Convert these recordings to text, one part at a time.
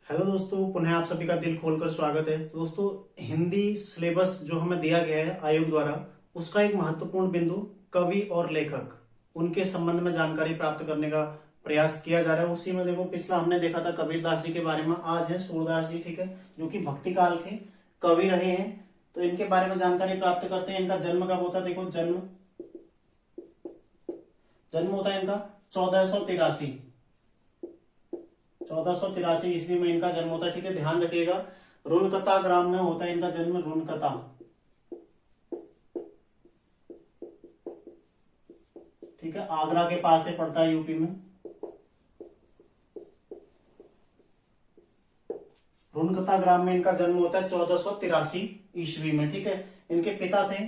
Hello दोस्तों, पुनः आप सभी का दिल खोलकर स्वागत है। तो दोस्तों, हिंदी सिलेबस जो हमें दिया गया है आयोग द्वारा, उसका एक महत्वपूर्ण बिंदु कवि और लेखक, उनके संबंध में जानकारी प्राप्त करने का प्रयास किया जा रहा है। उसी में देखो, पिछला हमने देखा था कबीरदास जी के बारे में, आज है सूरदास जी, ठीक है, जो कि भक्ति काल के कवि रहे हैं। तो इनके बारे में जानकारी प्राप्त करते हैं। इनका जन्म कब होता है? देखो, जन्म जन्म होता है इनका 1483 1483 ईस्वी में इनका जन्म होता है, ठीक है। ध्यान रखिएगा, रुनकता ग्राम में होता है इनका जन्म, रुनकता, ठीक है, आगरा के पास से पड़ता है, यूपी में। रुनकता ग्राम में इनका जन्म होता है 1483 ईस्वी में, ठीक है। इनके पिता थे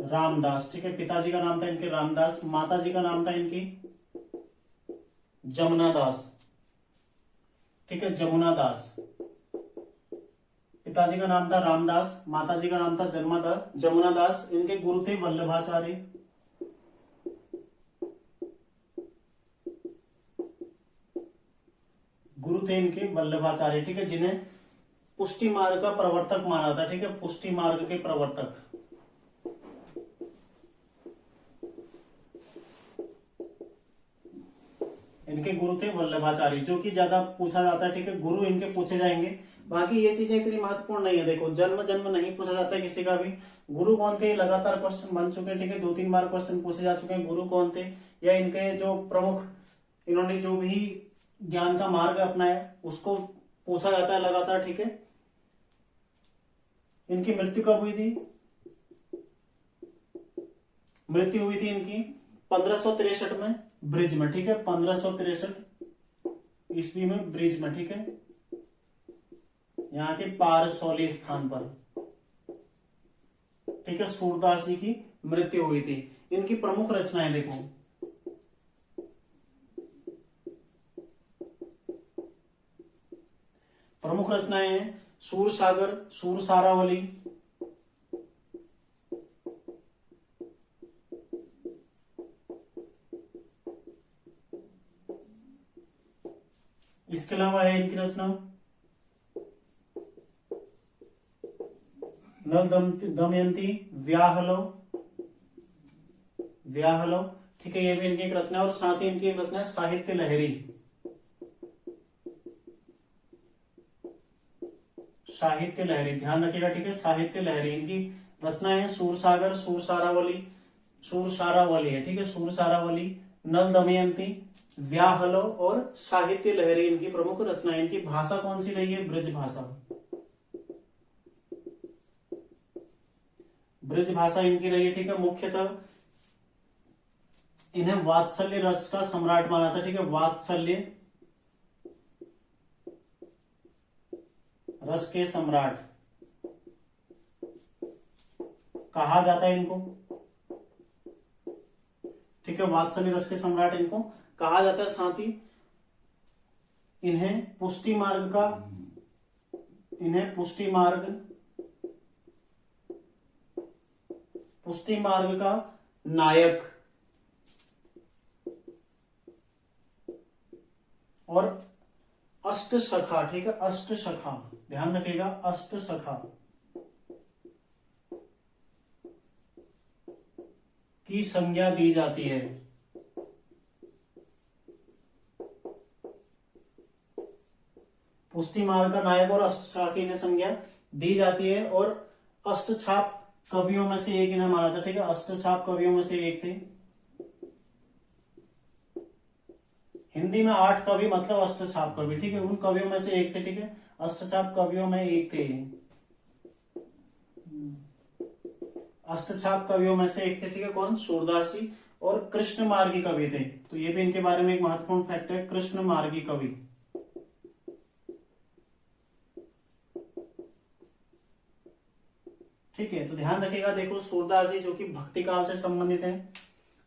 रामदास, ठीक है, पिताजी का नाम था इनके रामदास, माताजी का नाम था इनकी जमुना दास, ठीक है, जमुना दास। पिताजी का नाम था रामदास, माताजी का नाम था जमुना दास। इनके गुरु थे वल्लभाचार्य, गुरु थे इनके वल्लभाचार्य, ठीक है, जिन्हें पुष्टि मार्ग का प्रवर्तक माना था, ठीक है, पुष्टि मार्ग के प्रवर्तक। इनके गुरु थे वल्लभाचार्य, जो कि ज्यादा पूछा जाता है, ठीक है, गुरु इनके पूछे जाएंगे। बाकी ये चीजें इतनी महत्वपूर्ण नहीं है। देखो, जन्म नहीं पूछा जाता है किसी का भी। गुरु कौन थे, लगातार क्वेश्चन बन चुके हैं, ठीक है, 2-3 बार क्वेश्चन पूछे जा चुके हैं। गुरु कौन थे, या इनके जो प्रमुख, इन्होंने जो भी ज्ञान का मार्ग अपनाया, उसको पूछा जाता है लगातार, ठीक है। इनकी मृत्यु कब हुई थी? मृत्यु हुई थी इनकी 1563 में, ब्रिज में, ठीक है, 1563 ईस्वी में, ब्रिज में, ठीक है, यहाँ के पारसौली स्थान पर, ठीक है, सूरदास जी की मृत्यु हुई थी। इनकी प्रमुख रचनाएं देखो, प्रमुख रचनाएं हैं सूरसागर, सूरसारावली, इसके अलावा है इनकी रचना नल दमयंती व्याहलो, ठीक है, ये भी इनकी एक रचना है। और साथ ही इनकी एक रचना है साहित्य लहरी, साहित्य लहरी, ध्यान रखिएगा, ठीक है, साहित्य लहरी। इनकी रचना है सूरसागर, सूरसारावली है, ठीक है, सूरसारावली, नल दमयंती, व्याहलो और साहित्य लहरी इनकी प्रमुख रचना है। इनकी भाषा कौन सी रही है? ब्रज भाषा, ब्रज भाषा इनकी रही है, ठीक है। मुख्यतः इन्हें वात्सल्य रस का सम्राट माना था, ठीक है, वात्सल्य रस के सम्राट कहा जाता है इनको, ठीक है, वात्सल्य रस के सम्राट इनको कहा जाता है। साथ ही इन्हें पुष्टि मार्ग का नायक और अष्ट सखा, ठीक है, अष्ट सखा, ध्यान रखिएगा, अष्ट सखा की संज्ञा दी जाती है। पुष्टि मार्ग का नायक और अष्ट सखा की इन्हें संज्ञा दी जाती है। और अष्टछाप कवियों में से एक इन्हें माना था, ठीक है, अष्टछाप कवियों में से एक थे। हिंदी में 8 कवि मतलब अष्टछाप कवि, ठीक है, उन कवियों में से एक थे, ठीक है, अष्टछाप कवियों में एक थे, अष्टछाप कवियों में से एक थे, ठीक है, कौन? सूरदास जी। और कृष्ण मार्गी कवि थे, तो ये भी इनके बारे में एक महत्वपूर्ण फैक्ट है, कृष्ण मार्गी कवि, ठीक है। तो ध्यान रखिएगा, देखो, सूरदास जी जो कि भक्ति काल से संबंधित हैं।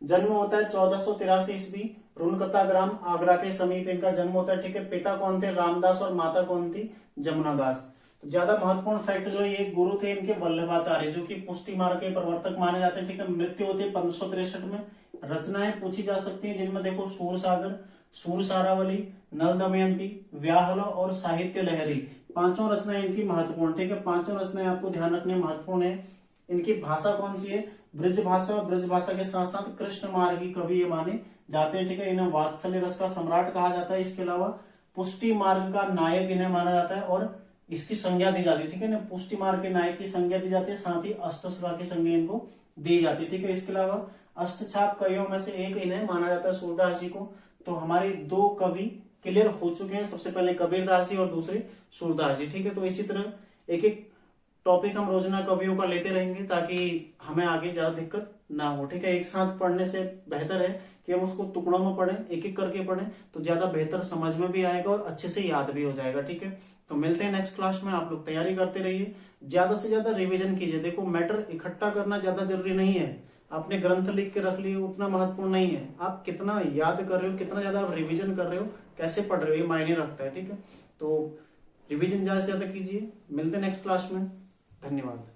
जन्म होता है 1483 ईस्वी, रुनकता ग्राम, आगरा के समीप इनका जन्म होता है, ठीक है। पिता कौन थे? रामदास, और माता कौन थी? जमुना दास। ज्यादा महत्वपूर्ण फैक्ट जो ये गुरु थे इनके वल्लभाचार्य, जो कि पुष्टि मार्ग के प्रवर्तक माने जाते हैं। ठीक है, मृत्यु होती है 1563 में। रचनाएं पूछी जा सकती हैं जिनमें देखो सूरसागर, सूरसारावली, नल दमयंती, व्याहला और साहित्य लहरी, पांचों रचनाएं इनकी महत्वपूर्ण। ठीक है, पांचों रचनाएं आपको ध्यान रखने महत्वपूर्ण है। इनकी भाषा कौन सी है? ब्रज भाषा। ब्रज भाषा के साथ साथ कृष्ण मार्गी कवि ये माने जाते हैं। ठीक है, इन्हें वात्सल्य रस का सम्राट कहा जाता है। इसके अलावा पुष्टि मार्ग का नायक इन्हें माना जाता है और इसकी संज्ञा दी जाती है। ठीक है ना, पुष्टि मार्ग के नायक की संज्ञा दी जाती है, साथ ही अष्टशिला की संज्ञा इनको दी जाती है। ठीक है, इसके अलावा अष्टछाप कवियों में से एक इन्हें माना जाता है, सूरदास जी को। तो हमारे दो कवि क्लियर हो चुके हैं, सबसे पहले कबीरदास जी और दूसरे सूरदास जी। ठीक है, तो इसी तरह एक एक टॉपिक हम रोजाना कवियों का लेते रहेंगे ताकि हमें आगे ज्यादा दिक्कत ना हो। ठीक है, एक साथ पढ़ने से बेहतर है कि हम उसको टुकड़ों में पढ़ें, एक एक करके पढ़ें, तो ज्यादा बेहतर समझ में भी आएगा और अच्छे से याद भी हो जाएगा। ठीक है, तो मिलते हैं नेक्स्ट क्लास में। आप लोग तैयारी करते रहिए, ज्यादा से ज्यादा रिवीजन कीजिए। देखो, मैटर इकट्ठा करना ज्यादा जरूरी नहीं है, आपने ग्रंथ लिख के रख लिए उतना महत्वपूर्ण नहीं है, आप कितना याद कर रहे हो, कितना ज्यादा आप रिविजन कर रहे हो, कैसे पढ़ रहे हो, ये मायने रखता है। ठीक है, तो रिवीजन ज्यादा से ज्यादा कीजिए। मिलते हैं नेक्स्ट क्लास में। धन्यवाद।